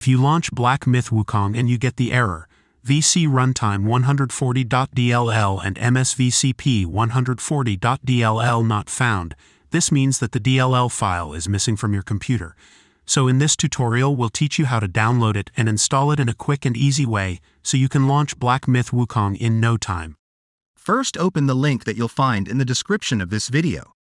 If you launch Black Myth Wukong and you get the error, VCRUNTIME140.dll and MSVCP140.dll not found, this means that the DLL file is missing from your computer. So in this tutorial we'll teach you how to download it and install it in a quick and easy way so you can launch Black Myth Wukong in no time. First, open the link that you'll find in the description of this video.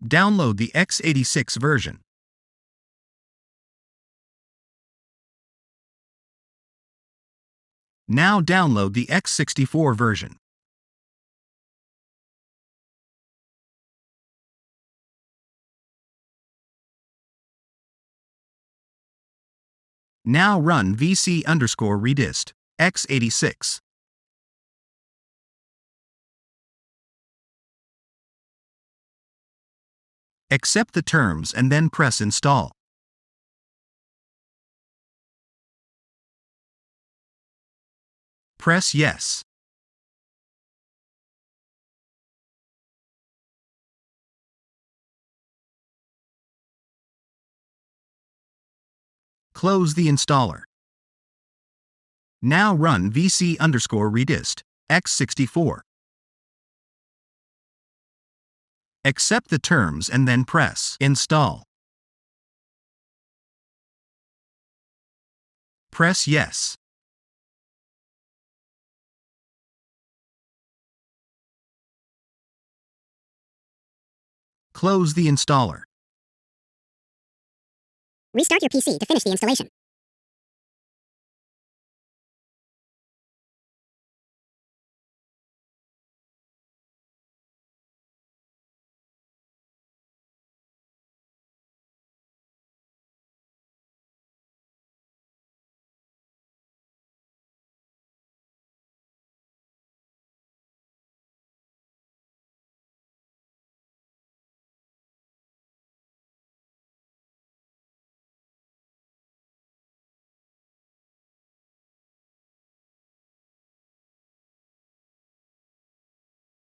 Download the x86 version. Now download the x64 version. Now run VC_redist x86. Accept the terms and then press install. Press yes. Close the installer. Now run VC_redist x64. Accept the terms and then press install. Press yes. Close the installer. Restart your PC to finish the installation.